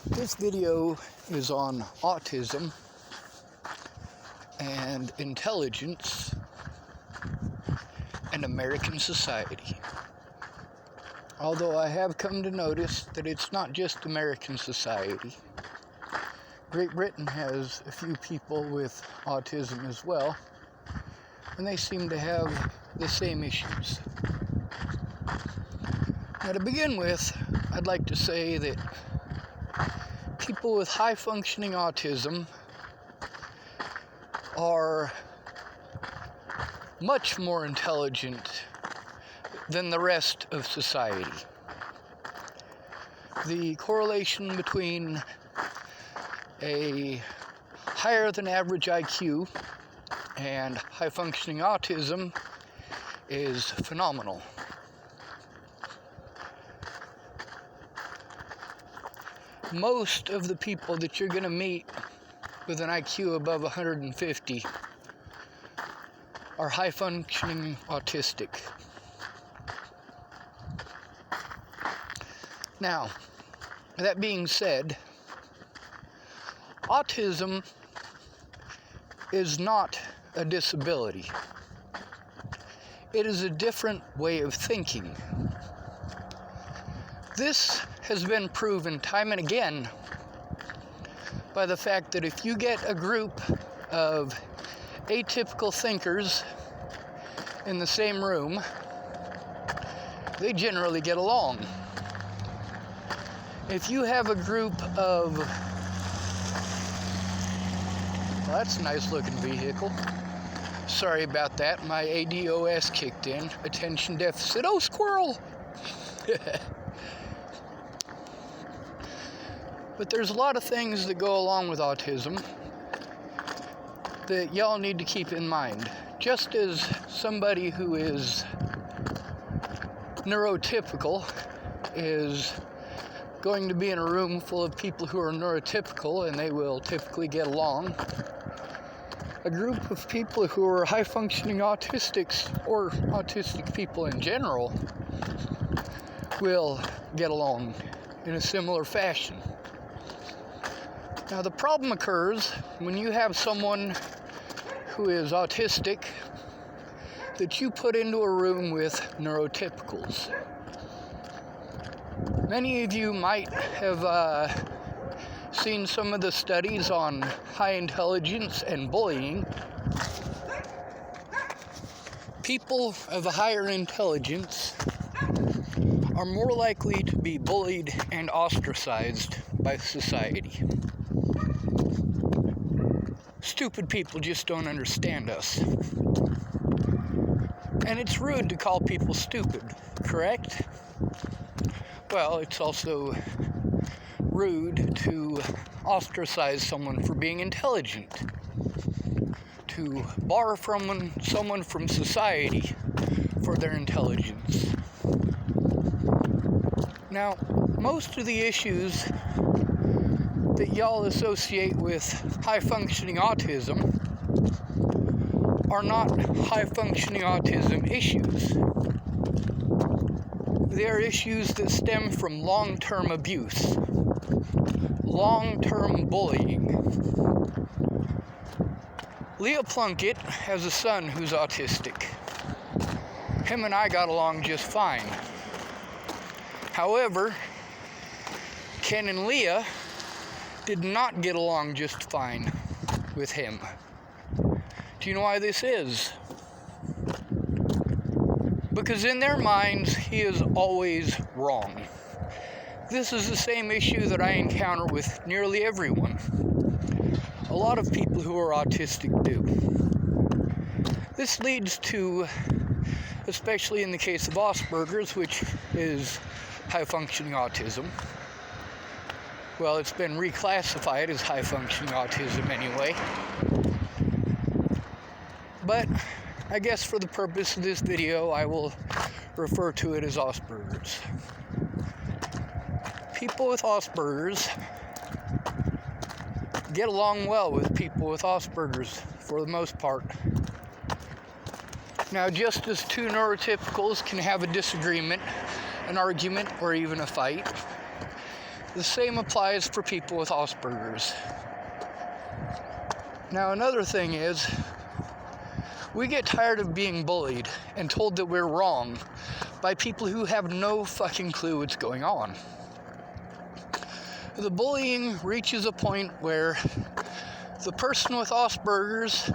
This video is on autism and intelligence and American society. Although I have come to notice that it's not just American society. Great Britain has a few people with autism as well, and they seem to have the same issues. Now, to begin with, I'd like to say that people with high-functioning autism are much more intelligent than the rest of society. The correlation between a higher than average IQ and high-functioning autism is phenomenal. Most of the people that you're going to meet with an IQ above 150 are high-functioning autistic. Now, that being said, autism is not a disability. It is a different way of thinking. This has been proven time and again by the fact that if you get a group of atypical thinkers in the same room, they generally get along. If you have a group of, well, that's a nice looking vehicle. Sorry about that, my ADOS kicked in, attention deficit, oh squirrel! But there's a lot of things that go along with autism that y'all need to keep in mind. Just as somebody who is neurotypical is going to be in a room full of people who are neurotypical and they will typically get along, a group of people who are high-functioning autistics or autistic people in general will get along in a similar fashion. Now, the problem occurs when you have someone who is autistic that you put into a room with neurotypicals. Many of you might have seen some of the studies on high intelligence and bullying. People of a higher intelligence are more likely to be bullied and ostracized by society. Stupid people just don't understand us. And it's rude to call people stupid, correct? Well, it's also rude to ostracize someone for being intelligent, to bar from someone from society for their intelligence. Now, most of the issues that y'all associate with high-functioning autism are not high-functioning autism issues. They are issues that stem from long-term abuse, long-term bullying. Leah Plunkett has a son who's autistic. Him and I got along just fine. However, Ken and Leah did not get along just fine with him. Do you know why this is? Because in their minds, he is always wrong. This is the same issue that I encounter with nearly everyone. A lot of people who are autistic do. This leads to, especially in the case of Asperger's, which is high-functioning autism. Well, it's been reclassified as high-functioning autism anyway. But I guess for the purpose of this video, I will refer to it as Asperger's. People with Asperger's get along well with people with Asperger's for the most part. Now, just as two neurotypicals can have a disagreement, an argument, or even a fight, The same applies for people with Asperger's. Now, another thing is, we get tired of being bullied and told that we're wrong by people who have no fucking clue what's going on. The bullying reaches a point where the person with Asperger's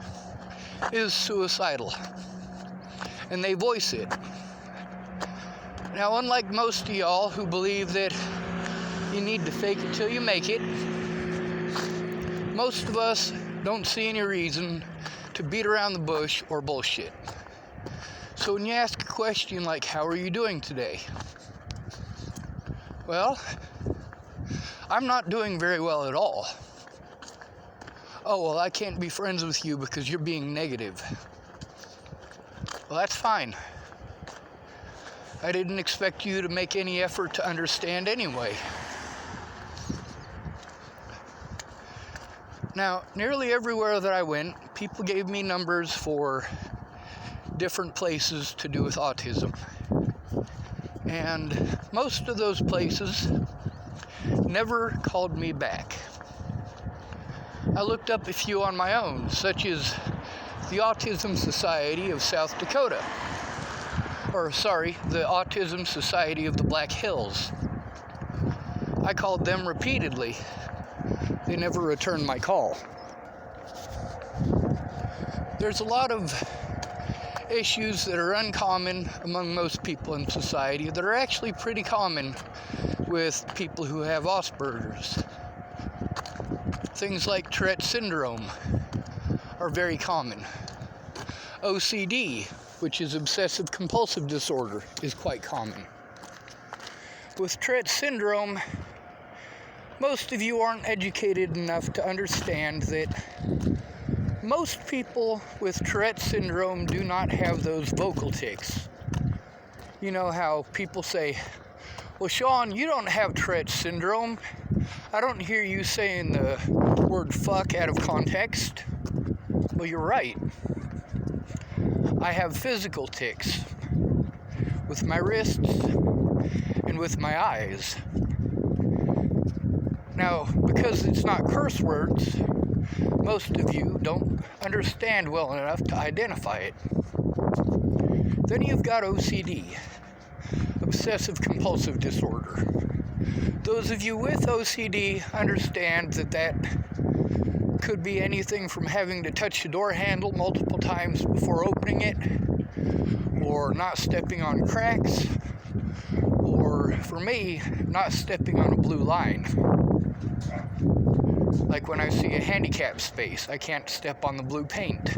is suicidal, and they voice it. Now, unlike most of y'all who believe that you need to fake it till you make it, most of us don't see any reason to beat around the bush or bullshit. So when you ask a question like, how are you doing today? Well, I'm not doing very well at all. Oh, well, I can't be friends with you because you're being negative. Well, that's fine. I didn't expect you to make any effort to understand anyway. Now, nearly everywhere that I went, people gave me numbers for different places to do with autism. And most of those places never called me back. I looked up a few on my own, such as the Autism Society of South Dakota. The Autism Society of the Black Hills. I called them repeatedly. They never returned my call. There's a lot of issues that are uncommon among most people in society that are actually pretty common with people who have Asperger's. Things like Tourette syndrome are very common. OCD, which is obsessive compulsive disorder, is quite common. With Tourette syndrome, most of you aren't educated enough to understand that most people with Tourette syndrome do not have those vocal tics. You know how people say, well, Sean, you don't have Tourette syndrome. I don't hear you saying the word fuck out of context. Well, you're right. I have physical tics with my wrists and with my eyes. Now, because it's not curse words, most of you don't understand well enough to identify it. Then you've got OCD, obsessive compulsive disorder. Those of you with OCD understand that could be anything from having to touch the door handle multiple times before opening it, or not stepping on cracks, or for me, not stepping on a blue line. Like when I see a handicap space, I can't step on the blue paint.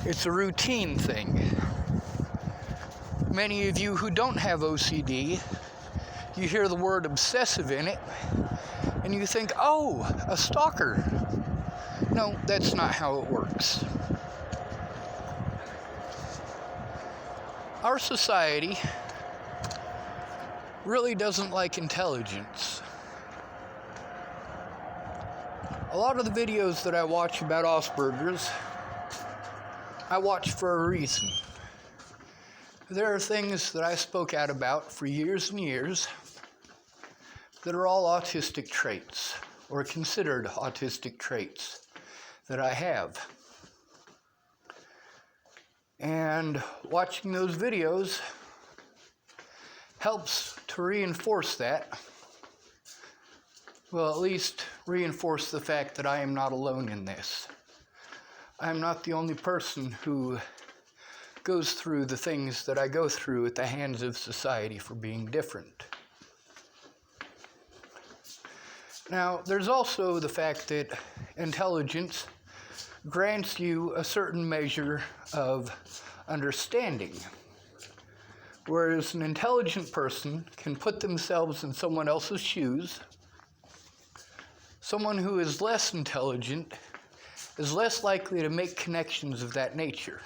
It's a routine thing. Many of you who don't have OCD, you hear the word obsessive in it, and you think, oh, a stalker. No, that's not how it works. Our society really doesn't like intelligence. A lot of the videos that I watch about Asperger's, I watch for a reason. There are things that I spoke out about for years and years that are all autistic traits, or considered autistic traits that I have. And watching those videos helps to reinforce that. Well, at least reinforce the fact that I am not alone in this. I am not the only person who goes through the things that I go through at the hands of society for being different. Now, there's also the fact that intelligence grants you a certain measure of understanding, whereas an intelligent person can put themselves in someone else's shoes. Someone who is less intelligent is less likely to make connections of that nature.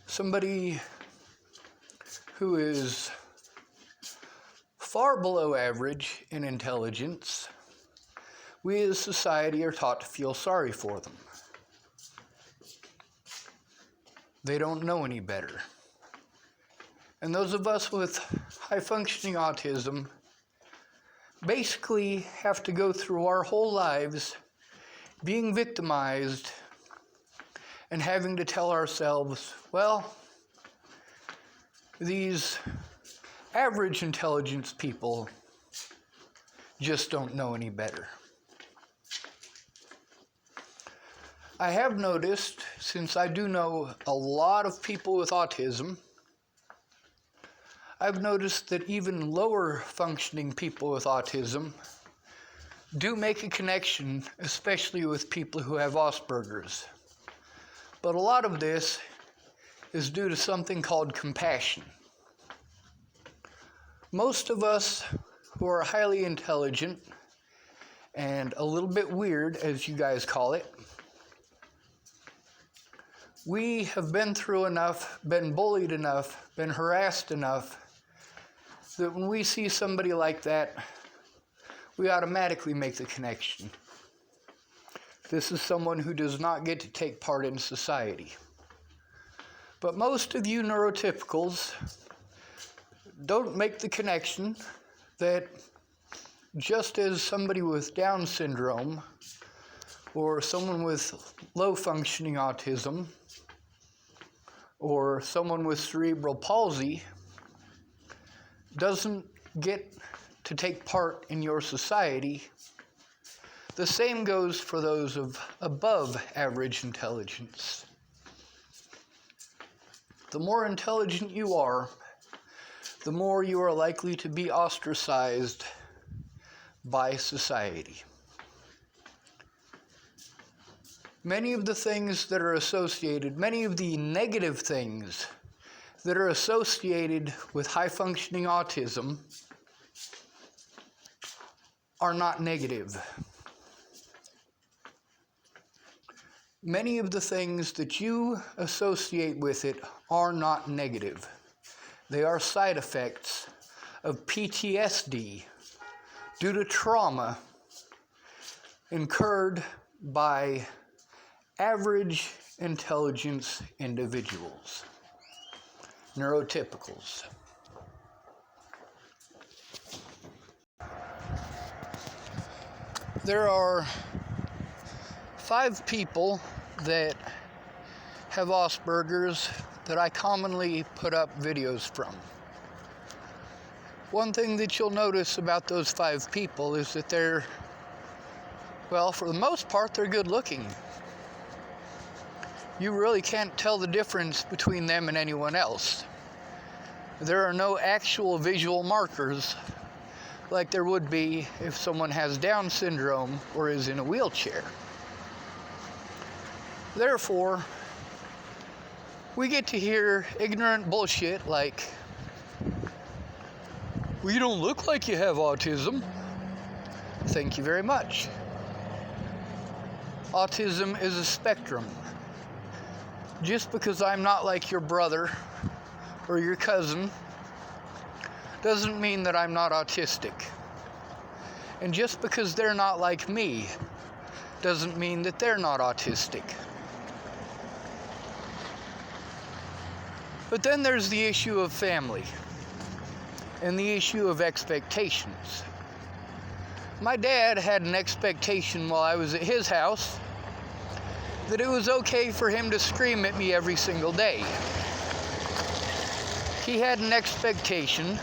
Somebody who is far below average in intelligence, we as society are taught to feel sorry for them. They don't know any better. And those of us with high-functioning autism basically have to go through our whole lives being victimized and having to tell ourselves, well, these average intelligence people just don't know any better. I have noticed, since I do know a lot of people with autism, I've noticed that even lower functioning people with autism do make a connection, especially with people who have Asperger's. But a lot of this is due to something called compassion. Most of us who are highly intelligent and a little bit weird, as you guys call it, we have been through enough, been bullied enough, been harassed enough, that when we see somebody like that, we automatically make the connection. This is someone who does not get to take part in society. But most of you neurotypicals don't make the connection that just as somebody with Down syndrome or someone with low-functioning autism or someone with cerebral palsy doesn't get to take part in your society, the same goes for those of above average intelligence. The more intelligent you are, the more you are likely to be ostracized by society. Many of the things that are associated, many of the negative things that are associated with high-functioning autism are not negative. Many of the things that you associate with it are not negative. They are side effects of PTSD due to trauma incurred by average intelligence individuals, neurotypicals. There are 5 people that have Asperger's that I commonly put up videos from. One thing that you'll notice about those 5 people is that they're, well, for the most part, they're good looking. You really can't tell the difference between them and anyone else. There are no actual visual markers like there would be if someone has Down syndrome or is in a wheelchair. Therefore, we get to hear ignorant bullshit like, well, you don't look like you have autism. Thank you very much. Autism is a spectrum. Just because I'm not like your brother or your cousin doesn't mean that I'm not autistic. And just because they're not like me doesn't mean that they're not autistic. But then there's the issue of family and the issue of expectations. My dad had an expectation while I was at his house that it was okay for him to scream at me every single day. He had an expectation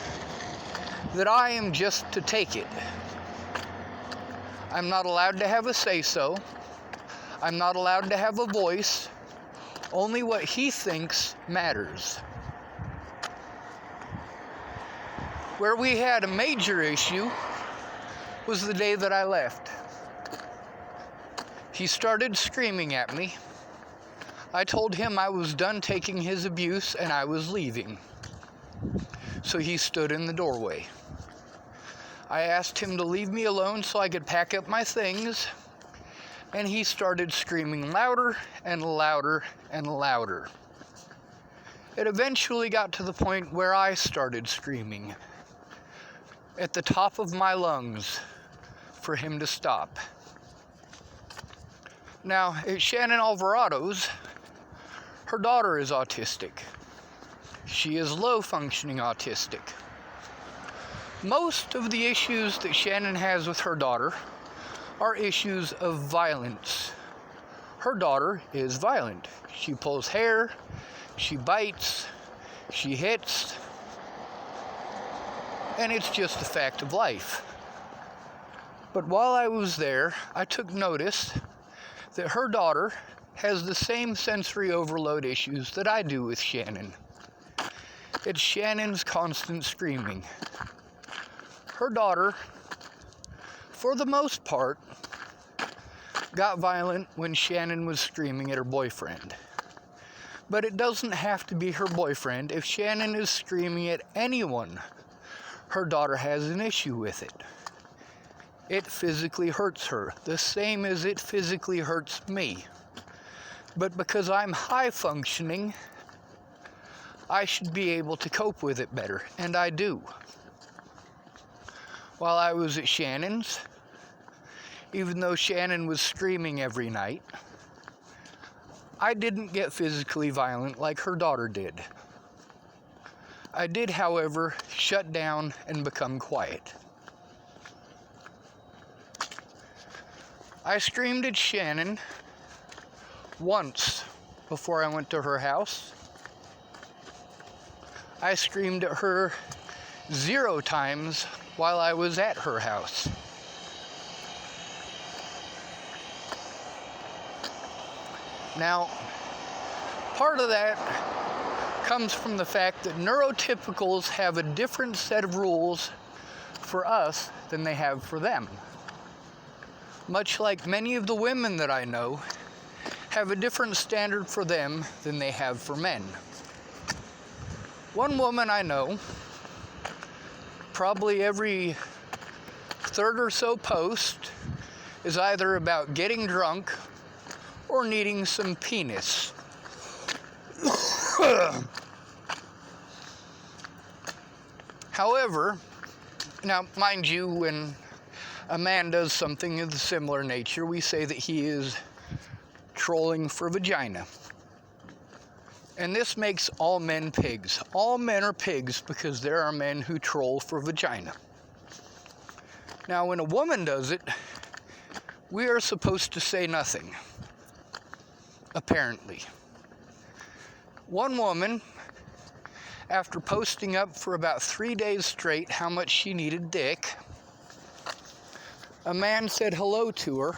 that I am just to take it. I'm not allowed to have a say-so. I'm not allowed to have a voice. Only what he thinks matters. Where we had a major issue was the day that I left. He started screaming at me. I told him I was done taking his abuse and I was leaving. So he stood in the doorway. I asked him to leave me alone so I could pack up my things, and he started screaming louder and louder and louder. It eventually got to the point where I started screaming at the top of my lungs for him to stop. Now, at Shannon Alvarado's, her daughter is autistic. She is low-functioning autistic. Most of the issues that Shannon has with her daughter are issues of violence. Her daughter is violent. She pulls hair, she bites, she hits, and it's just a fact of life. But while I was there, I took notice that her daughter has the same sensory overload issues that I do with Shannon. It's Shannon's constant screaming. Her daughter, for the most part, got violent when Shannon was screaming at her boyfriend. But it doesn't have to be her boyfriend. If Shannon is screaming at anyone, her daughter has an issue with it. It physically hurts her, the same as it physically hurts me. But because I'm high functioning, I should be able to cope with it better, and I do. While I was at Shannon's, even though Shannon was screaming every night, I didn't get physically violent like her daughter did. I did, however, shut down and become quiet. I screamed at Shannon once before I went to her house. I screamed at her 0 times while I was at her house. Now, part of that comes from the fact that neurotypicals have a different set of rules for us than they have for them. Much like many of the women that I know have a different standard for them than they have for men. One woman I know, probably every 3rd or so post, is either about getting drunk or needing some penis. However, now mind you, when a man does something of a similar nature, we say that he is trolling for vagina. And this makes all men pigs. All men are pigs because there are men who troll for vagina. Now, when a woman does it, we are supposed to say nothing, apparently. One woman, after posting up for about 3 days straight how much she needed dick, a man said hello to her,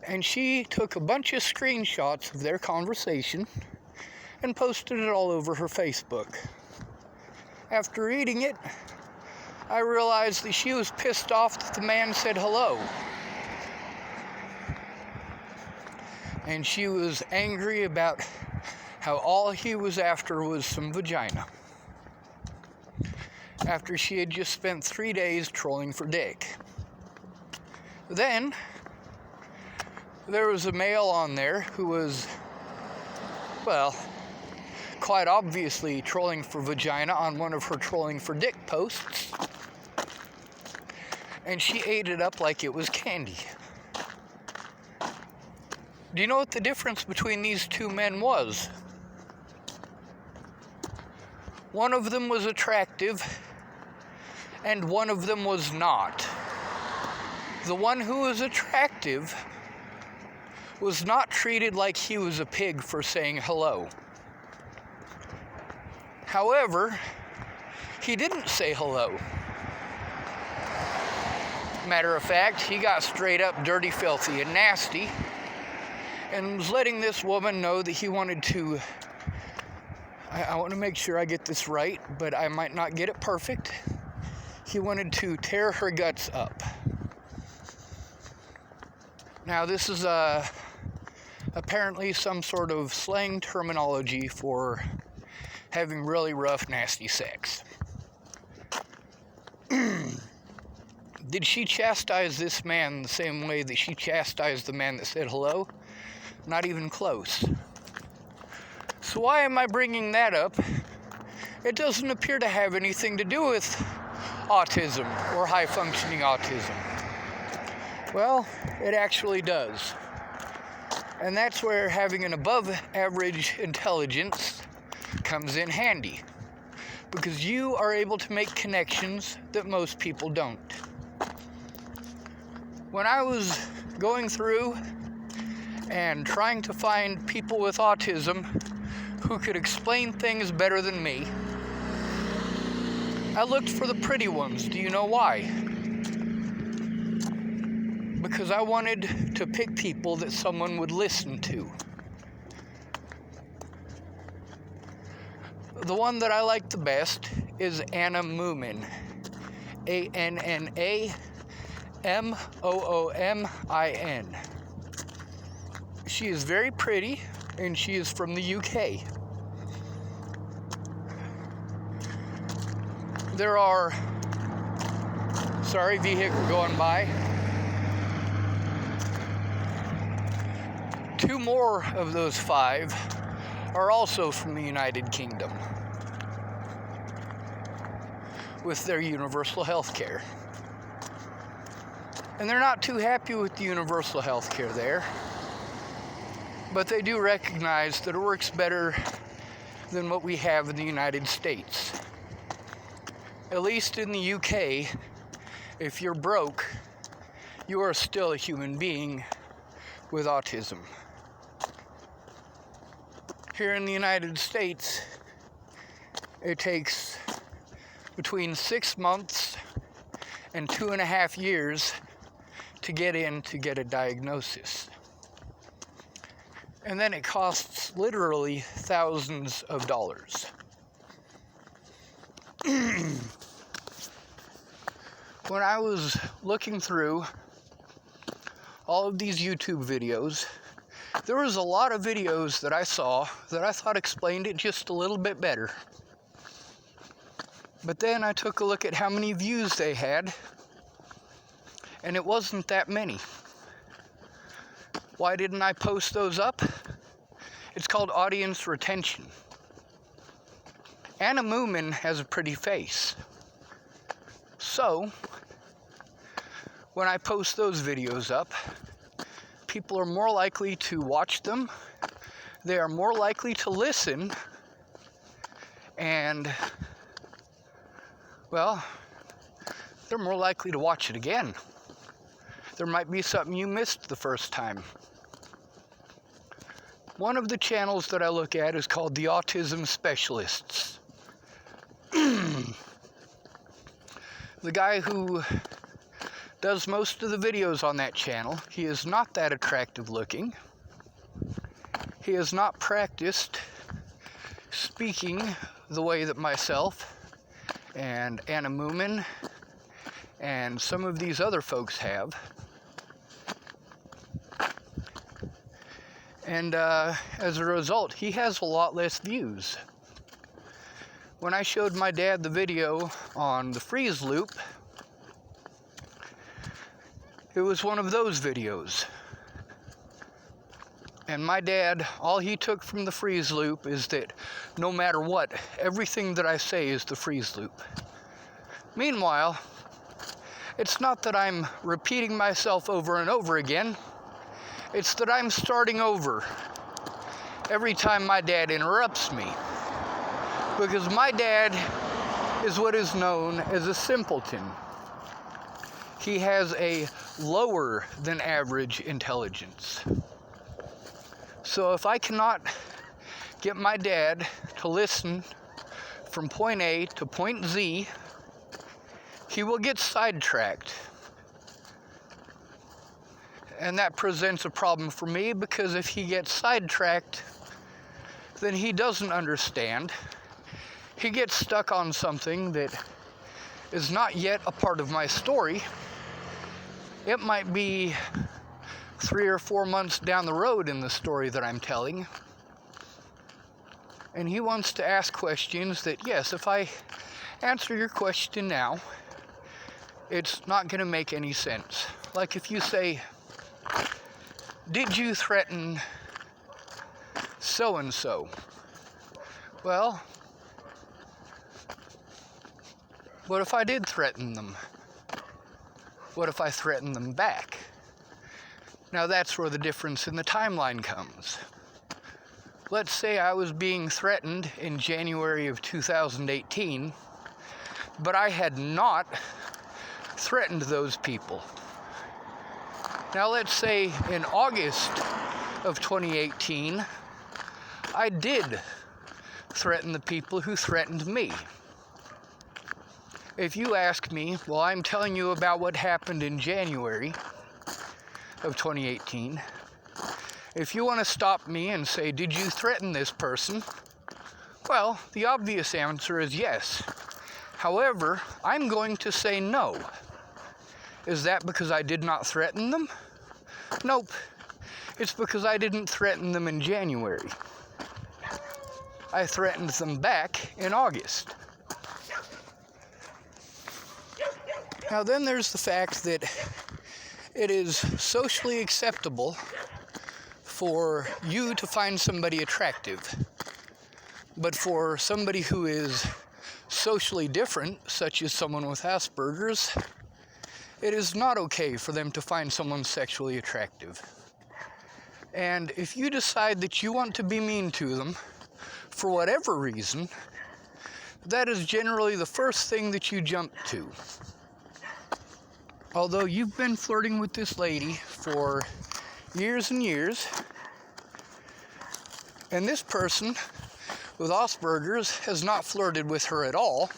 and she took a bunch of screenshots of their conversation and posted it all over her Facebook. After reading it, I realized that she was pissed off that the man said hello. And she was angry about how all he was after was some vagina. After she had just spent 3 days trolling for dick. Then, there was a male on there who was, well, quite obviously trolling for vagina on one of her trolling for dick posts. And she ate it up like it was candy. Do you know what the difference between these two men was? One of them was attractive, and one of them was not. The one who was attractive was not treated like he was a pig for saying hello. However, he didn't say hello. Matter of fact, he got straight up dirty, filthy, and nasty, and was letting this woman know that he wanted to, I want to make sure I get this right, but I might not get it perfect. He wanted to tear her guts up. Now, this is apparently some sort of slang terminology for having really rough, nasty sex. Did she chastise this man the same way that she chastised the man that said hello? Not even close. So why am I bringing that up? It doesn't appear to have anything to do with autism or high-functioning autism. Well, it actually does. And that's where having an above-average intelligence comes in handy because you are able to make connections that most people don't. When I was going through and trying to find people with autism who could explain things better than me, I looked for the pretty ones. Do you know why? Because I wanted to pick people that someone would listen to. The one that I like the best is Anna Moomin. ANNAMOOMIN. She is very pretty, and she is from the UK. There are, vehicle going by. 2 more of those 5 are also from the United Kingdom with their universal health care. And they're not too happy with the universal health care there, but they do recognize that it works better than what we have in the United States. At least in the UK, if you're broke, you are still a human being with autism. Here in the United States, it takes between 6 months and 2.5 years to get in to get a diagnosis. And then it costs literally thousands of dollars. When I was looking through all of these YouTube videos, there was a lot of videos that I saw that I thought explained it just a little bit better. But then I took a look at how many views they had, and it wasn't that many. Why didn't I post those up? It's called audience retention. Anna Moomin has a pretty face. So, when I post those videos up, people are more likely to watch them, they are more likely to listen, and, well, they're more likely to watch it again. There might be something you missed the first time. One of the channels that I look at is called the Autism Specialists. The guy who does most of the videos on that channel, he is not that attractive looking. He has not practiced speaking the way that myself and Anna Moomin and some of these other folks have. And as a result, he has a lot less views. When I showed my dad the video on the freeze loop, it was one of those videos. And my dad, all he took from the freeze loop is that no matter what, everything that I say is the freeze loop. Meanwhile, it's not that I'm repeating myself over and over again. It's that I'm starting over every time my dad interrupts me. Because my dad is what is known as a simpleton. He has a lower than average intelligence. So if I cannot get my dad to listen from point A to point Z, he will get sidetracked. And that presents a problem for me because if he gets sidetracked, then he doesn't understand. He gets stuck on something that is not yet a part of my story. It might be 3 or 4 months down the road in the story that I'm telling. And he wants to ask questions that, yes, if I answer your question now, it's not going to make any sense. Like if you say, did you threaten so-and-so? Well, what if I did threaten them? What if I threatened them back? Now that's where the difference in the timeline comes. let's say I was being threatened in January of 2018, but I had not threatened those people. Now let's say in August of 2018, I did threaten the people who threatened me. If you ask me, well, I'm telling you about what happened in January of 2018. If you want to stop me and say, did you threaten this person? Well, the obvious answer is yes. However, I'm going to say no. Is that because I did not threaten them? Nope. It's because I didn't threaten them in January. I threatened them back in August. Now then there's the fact that it is socially acceptable for you to find somebody attractive. But for somebody who is socially different, such as someone with Asperger's, it is not okay for them to find someone sexually attractive. And if you decide that you want to be mean to them, for whatever reason, that is generally the first thing that you jump to. Although you've been flirting with this lady for years and years, and this person with Asperger's has not flirted with her at all,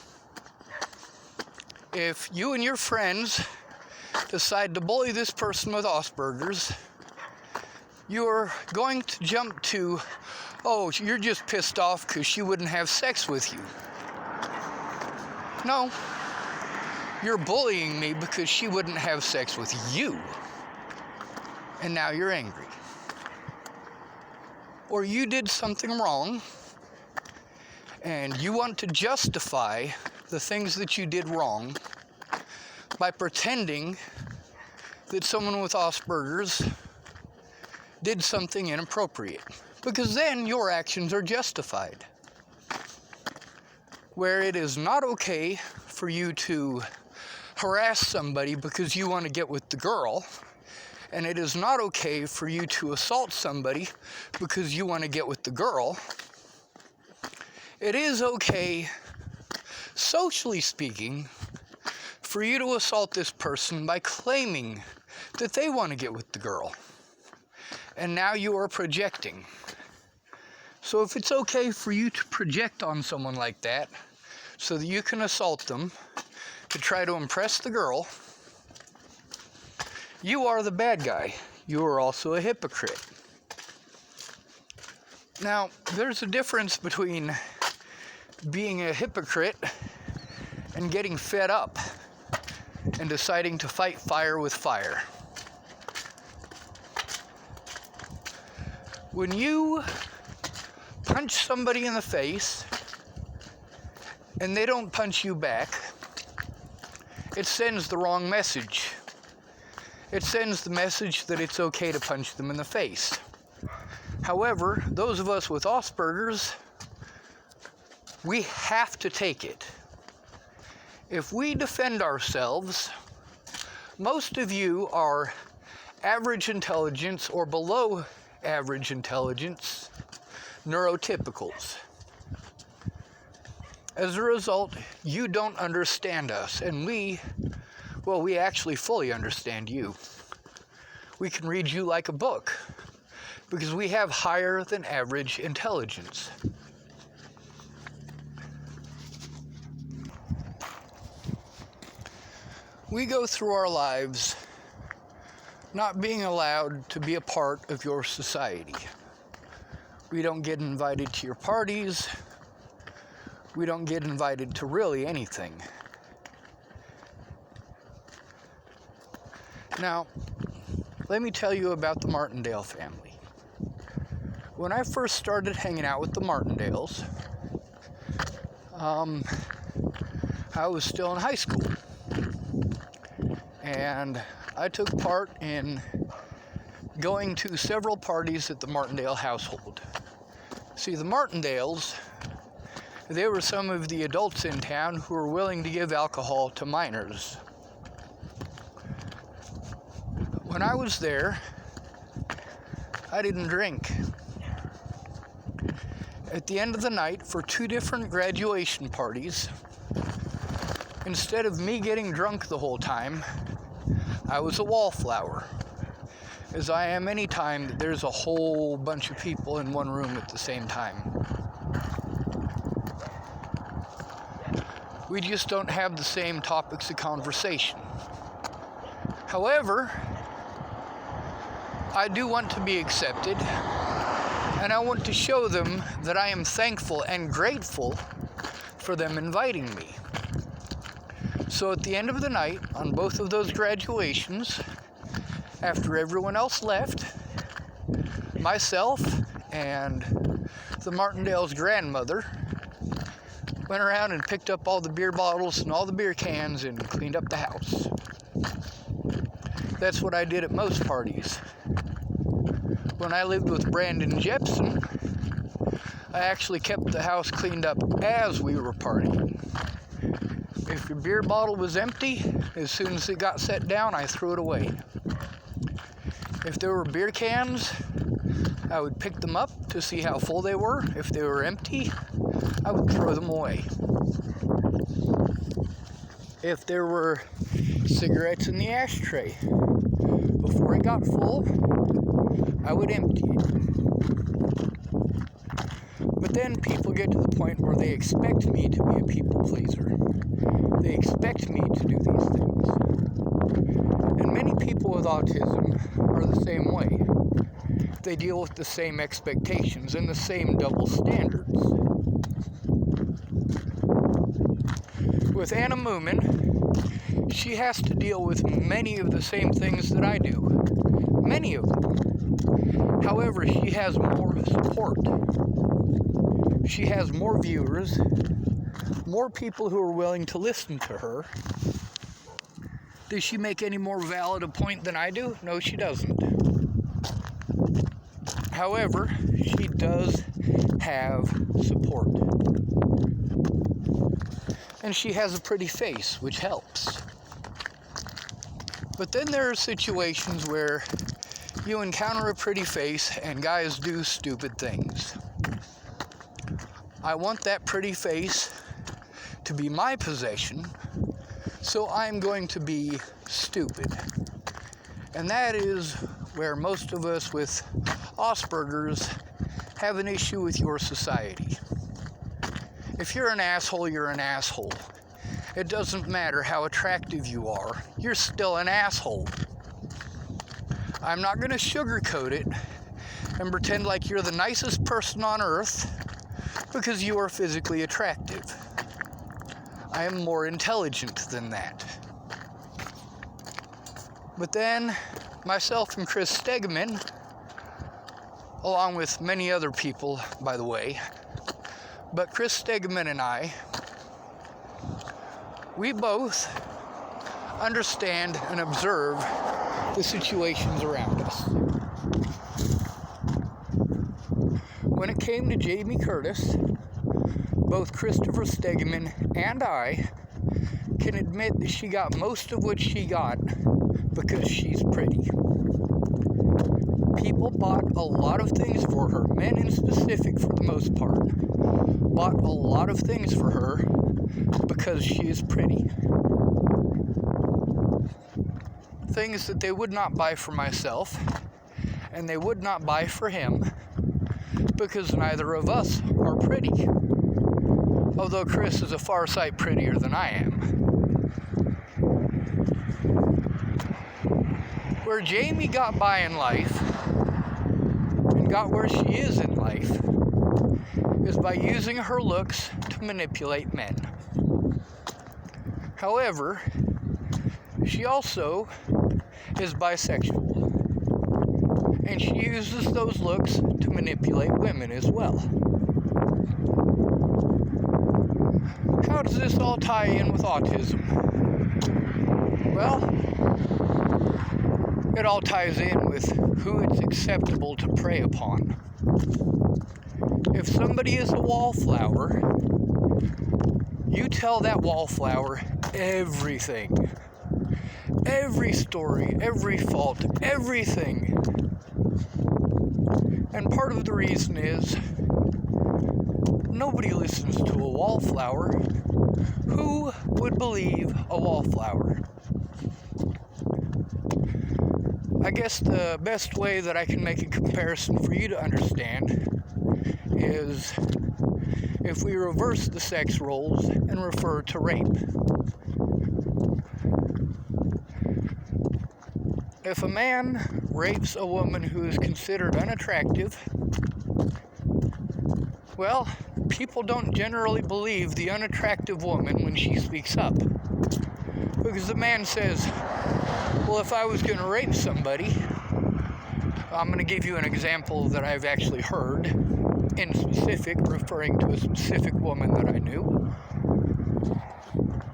if you and your friends decide to bully this person with Asperger's, you're going to jump to, oh, you're just pissed off because she wouldn't have sex with you. No, you're bullying me because she wouldn't have sex with you. And now you're angry. Or you did something wrong, and you want to justify the things that you did wrong by pretending that someone with Asperger's did something inappropriate, because then your actions are justified. Where it is not okay for you to harass somebody because you want to get with the girl, and it is not okay for you to assault somebody because you want to get with the girl, it is okay, socially speaking, for you to assault this person by claiming that they want to get with the girl. And now you are projecting. So if it's okay for you to project on someone like that so that you can assault them to try to impress the girl, you are the bad guy. You are also a hypocrite. Now, there's a difference between being a hypocrite and getting fed up and deciding to fight fire with fire. When you punch somebody in the face and they don't punch you back, it sends the wrong message. It sends the message that it's okay to punch them in the face. However, those of us with Asperger's, we have to take it. If we defend ourselves, most of you are average intelligence or below average intelligence neurotypicals. As a result, you don't understand us, and we actually fully understand you. We can read you like a book because we have higher than average intelligence. We go through our lives not being allowed to be a part of your society. We don't get invited to your parties. We don't get invited to really anything. Now, let me tell you about the Martindale family. When I first started hanging out with the Martindales, I was still in high school. And I took part in going to several parties at the Martindale household. See, the Martindales, they were some of the adults in town who were willing to give alcohol to minors. When I was there, I didn't drink. At the end of the night, for 2 different graduation parties, instead of me getting drunk the whole time, I was a wallflower, as I am any time that there's a whole bunch of people in one room at the same time. We just don't have the same topics of conversation. However, I do want to be accepted, and I want to show them that I am thankful and grateful for them inviting me. So at the end of the night, on both of those graduations, after everyone else left, myself and the Martindale's grandmother went around and picked up all the beer bottles and all the beer cans and cleaned up the house. That's what I did at most parties. When I lived with Brandon Jepson, I actually kept the house cleaned up as we were partying. If your beer bottle was empty, as soon as it got set down, I threw it away. If there were beer cans, I would pick them up to see how full they were. If they were empty, I would throw them away. If there were cigarettes in the ashtray, before it got full, I would empty it. But then people get to the point where they expect me to be a people pleaser. They expect me to do these things. And many people with autism are the same way. They deal with the same expectations and the same double standards. With Anna Moomin, she has to deal with many of the same things that I do. Many of them. However, she has more support. She has more viewers, more people who are willing to listen to her. Does she make any more valid a point than I do? No, she doesn't. However, she does have support. And she has a pretty face, which helps. But then there are situations where you encounter a pretty face and guys do stupid things. I want that pretty face to be my possession, so I'm going to be stupid. And that is where most of us with Asperger's have an issue with your society. If you're an asshole, you're an asshole. It doesn't matter how attractive you are, you're still an asshole. I'm not going to sugarcoat it and pretend like you're the nicest person on earth because you are physically attractive. I am more intelligent than that. But then, myself and Chris Stegman, along with many other people, by the way, but Chris Stegman and I, we both understand and observe the situations around us. When it came to Jamie Curtis, both Christopher Stegman and I can admit that she got most of what she got because she's pretty. People bought a lot of things for her, men in specific for the most part, bought a lot of things for her because she is pretty. Things that they would not buy for myself, and they would not buy for him, because neither of us are pretty. Although Chris is a far sight prettier than I am. Where Jamie got by in life, and got where she is in life, is by using her looks to manipulate men. However, she also is bisexual, and she uses those looks to manipulate women as well. How does this all tie in with autism? Well, it all ties in with who it's acceptable to prey upon. If somebody is a wallflower, you tell that wallflower everything. Every story, every fault, everything. And part of the reason is Nobody listens to a wallflower. Who would believe a wallflower? I guess the best way that I can make a comparison for you to understand is if we reverse the sex roles and refer to rape. If a man rapes a woman who is considered unattractive, well, people don't generally believe the unattractive woman when she speaks up. Because the man says, well, if I was going to rape somebody, I'm going to give you an example that I've actually heard in specific, referring to a specific woman that I knew.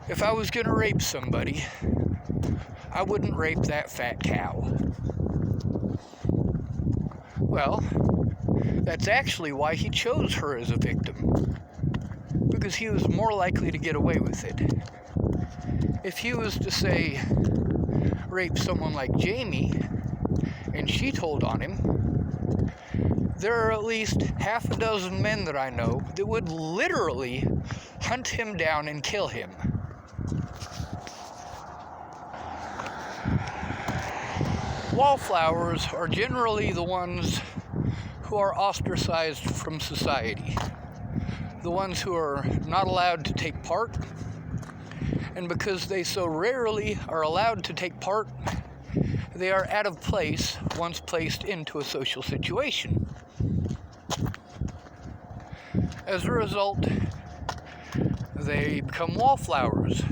If I was going to rape somebody, I wouldn't rape that fat cow. Well, that's actually why he chose her as a victim, because he was more likely to get away with it. If he was to say, rape someone like Jamie, and she told on him, there are at least half a dozen men that I know that would literally hunt him down and kill him. Wallflowers are generally the ones who are ostracized from society, the ones who are not allowed to take part, and because they so rarely are allowed to take part, they are out of place once placed into a social situation. As a result, they become wallflowers.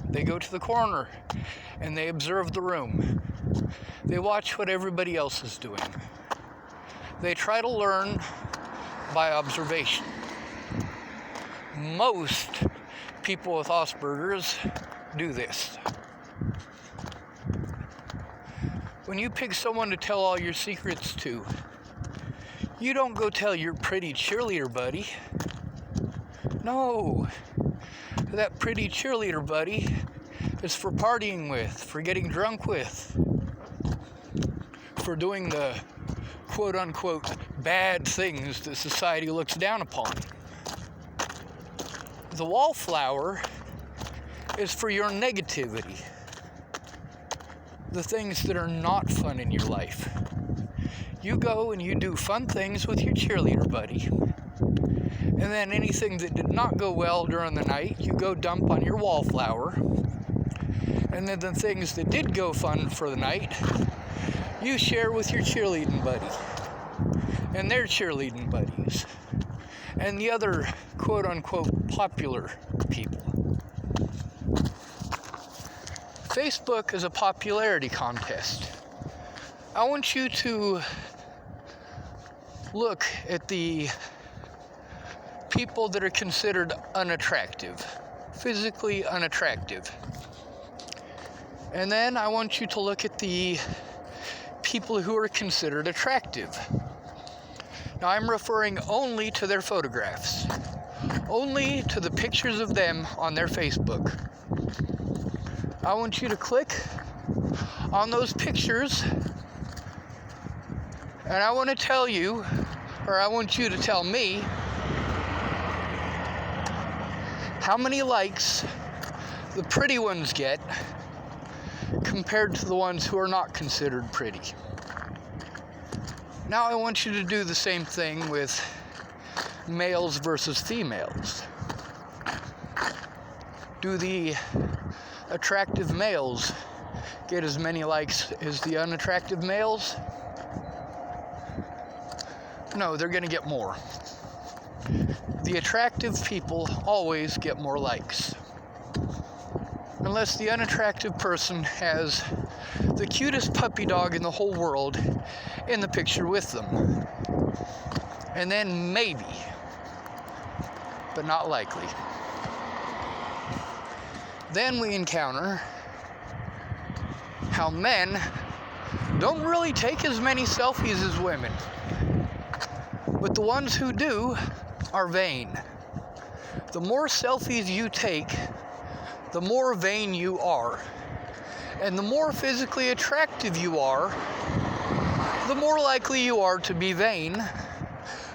They go to the corner and they observe the room. They watch what everybody else is doing. They try to learn by observation. Most people with Asperger's do this. When you pick someone to tell all your secrets to, you don't go tell your pretty cheerleader buddy. No, that pretty cheerleader buddy is for partying with, for getting drunk with, for doing the quote-unquote bad things that society looks down upon. The wallflower is for your negativity, the things that are not fun in your life. You go and you do fun things with your cheerleader buddy, and then anything that did not go well during the night, you go dump on your wallflower, and then the things that did go fun for the night, you share with your cheerleading buddy, and their cheerleading buddies, and the other quote-unquote popular people. Facebook is a popularity contest. I want you to look at the people that are considered unattractive, physically unattractive. And then I want you to look at the people who are considered attractive. Now I'm referring only to their photographs, only to the pictures of them on their Facebook. I want you to click on those pictures, and I want to tell you, or I want you to tell me, how many likes the pretty ones get compared to the ones who are not considered pretty. Now I want you to do the same thing with males versus females. Do the attractive males get as many likes as the unattractive males? No, they're going to get more. The attractive people always get more likes. Unless the unattractive person has the cutest puppy dog in the whole world in the picture with them. And then maybe, but not likely. Then we encounter how men don't really take as many selfies as women. But the ones who do are vain. The more selfies you take, the more vain you are. And the more physically attractive you are, the more likely you are to be vain,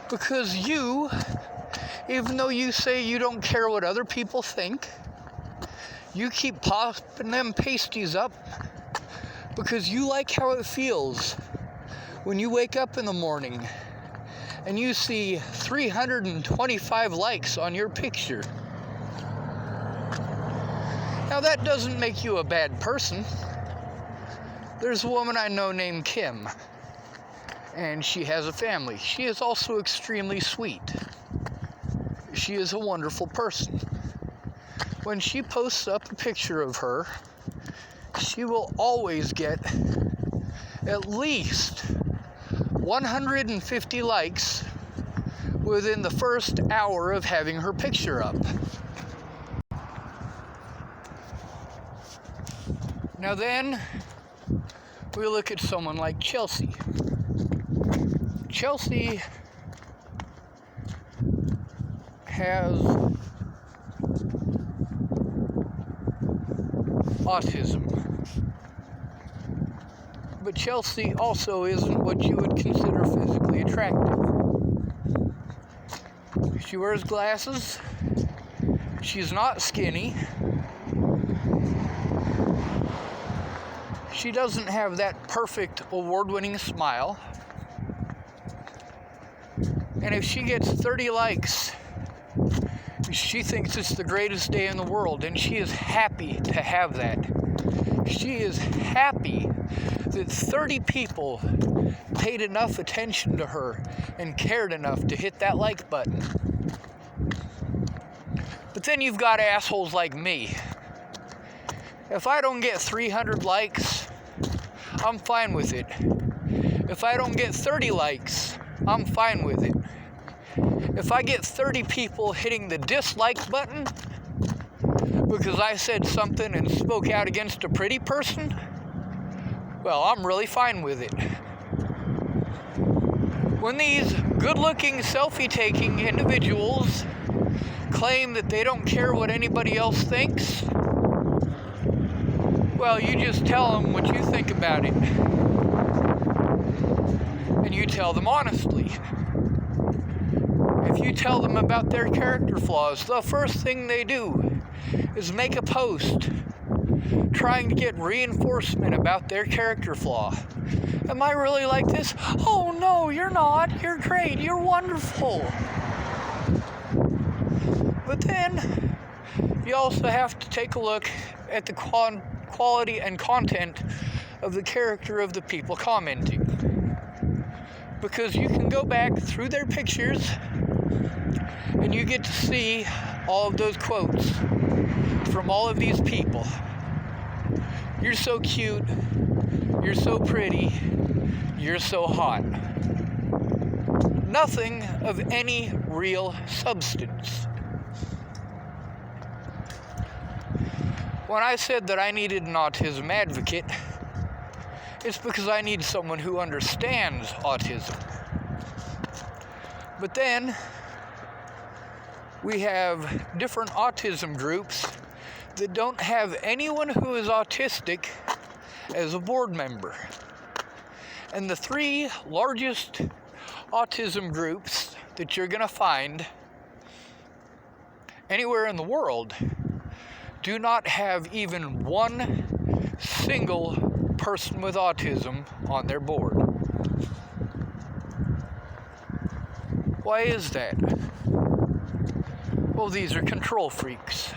because you Even though you say you don't care what other people think, you keep popping them pasties up because you like how it feels when you wake up in the morning and you see 325 likes on your picture. Now that doesn't make you a bad person. There's a woman I know named Kim, and she has a family. She is also extremely sweet. She is a wonderful person. When she posts up a picture of her, she will always get at least 150 likes within the first hour of having her picture up. Now then, we look at someone like Chelsea. Chelsea has autism. But Chelsea also isn't what you would consider physically attractive. She wears glasses. She's not skinny. She doesn't have that perfect award-winning smile. And if she gets 30 likes, she thinks it's the greatest day in the world, and she is happy to have that. She is happy that 30 people paid enough attention to her and cared enough to hit that like button. But then you've got assholes like me. If I don't get 300 likes, I'm fine with it. If I don't get 30 likes, I'm fine with it. If I get 30 people hitting the dislike button because I said something and spoke out against a pretty person, well, I'm really fine with it. When these good-looking, selfie-taking individuals claim that they don't care what anybody else thinks, well, you just tell them what you think about it. And you tell them honestly. If you tell them about their character flaws, the first thing they do is make a post trying to get reinforcement about their character flaw. Am I really like this? Oh no, you're not. You're great. You're wonderful. But then you also have to take a look at the quality and content of the character of the people commenting. Because you can go back through their pictures and you get to see all of those quotes from all of these people. You're so cute. You're so pretty. You're so hot. Nothing of any real substance. When I said that I needed an autism advocate, it's because I need someone who understands autism. But then, we have different autism groups that don't have anyone who is autistic as a board member. And the three largest autism groups that you're going to find anywhere in the world do not have even one single person with autism on their board. Why is that? Well, these are control freaks.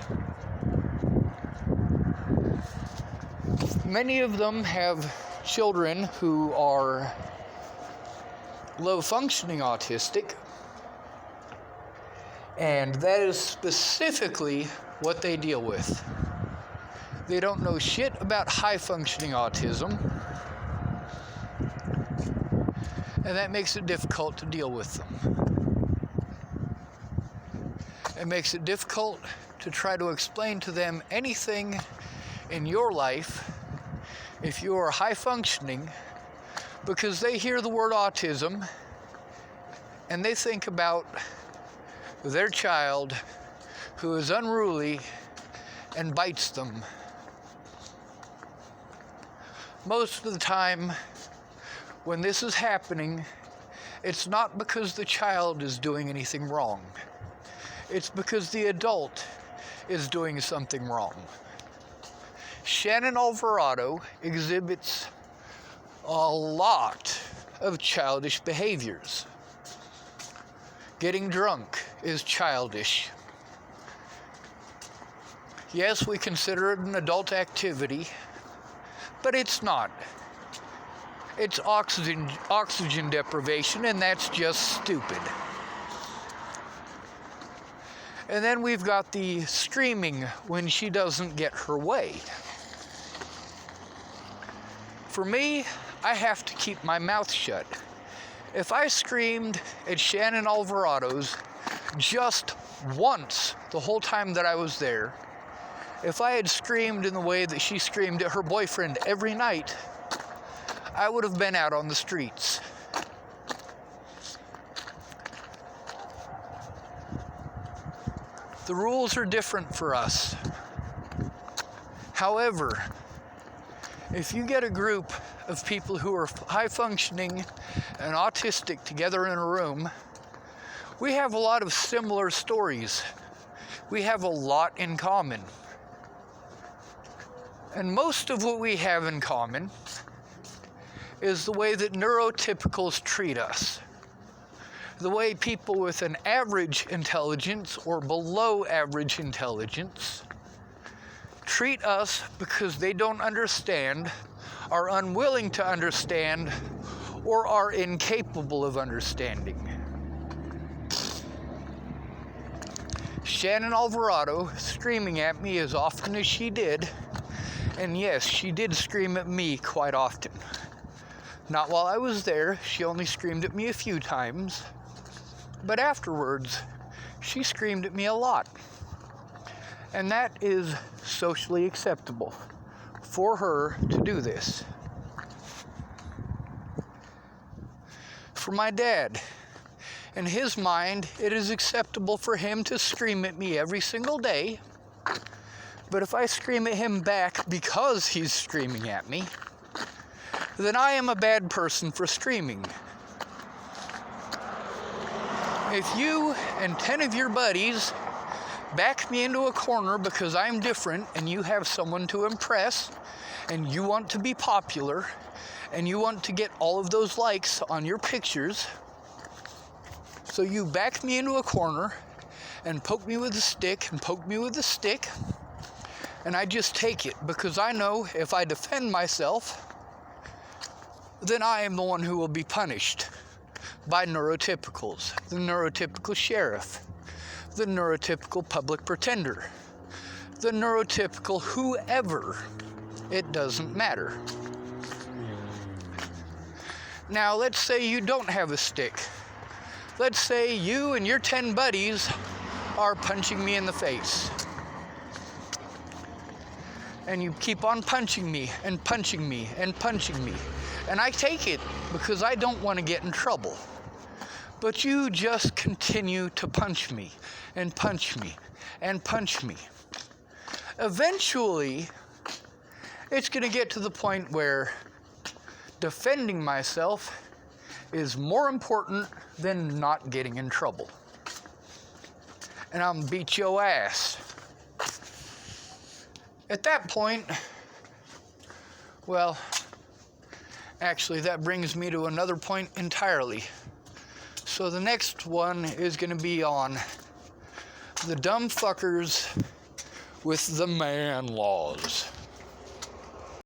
Many of them have children who are low-functioning autistic, and that is specifically what they deal with. They don't know shit about high-functioning autism, and that makes it difficult to deal with them. It makes it difficult to try to explain to them anything in your life if you are high-functioning, because they hear the word autism and they think about their child who is unruly and bites them. Most of the time, when this is happening, it's not because the child is doing anything wrong. it's because the adult is doing something wrong. Shannon Alvarado exhibits a lot of childish behaviors. Getting drunk is childish. Yes, we consider it an adult activity, but it's not. It's oxygen deprivation, and that's just stupid. And then we've got the screaming when she doesn't get her way. For me, I have to keep my mouth shut. If I screamed at Shannon Alvarado's just once the whole time that I was there, if I had screamed in the way that she screamed at her boyfriend every night, I would have been out on the streets. The rules are different for us. However, if you get a group of people who are high functioning and autistic together in a room, we have a lot of similar stories. We have a lot in common. And most of what we have in common is the way that neurotypicals treat us. The way people with an average intelligence or below average intelligence treat us because they don't understand, are unwilling to understand, or are incapable of understanding. Shannon Alvarado screaming at me as often as she did, and yes, she did scream at me quite often. Not while I was there, she only screamed at me a few times, but afterwards, she screamed at me a lot. And that is socially acceptable for her to do this. For my dad, in his mind, it is acceptable for him to scream at me every single day, but if I scream at him back because he's screaming at me, then I am a bad person for screaming. If you and 10 of your buddies back me into a corner because I'm different and you have someone to impress and you want to be popular and you want to get all of those likes on your pictures, so you back me into a corner and poke me with a stick and poke me with a stick, and I just take it because I know if I defend myself, then I am the one who will be punished by neurotypicals, the neurotypical sheriff, the neurotypical public pretender, the neurotypical whoever. It doesn't matter. Now, let's say you don't have a stick. Let's say you and your 10 buddies are punching me in the face. And you keep on punching me and punching me and punching me. And I take it because I don't want to get in trouble. But you just continue to punch me and punch me and punch me. Eventually, it's going to get to the point where defending myself is more important than not getting in trouble. And I'm gonna beat your ass. At that point, well, actually that brings me to another point entirely. So the next one is going to be on the dumb fuckers with the man laws.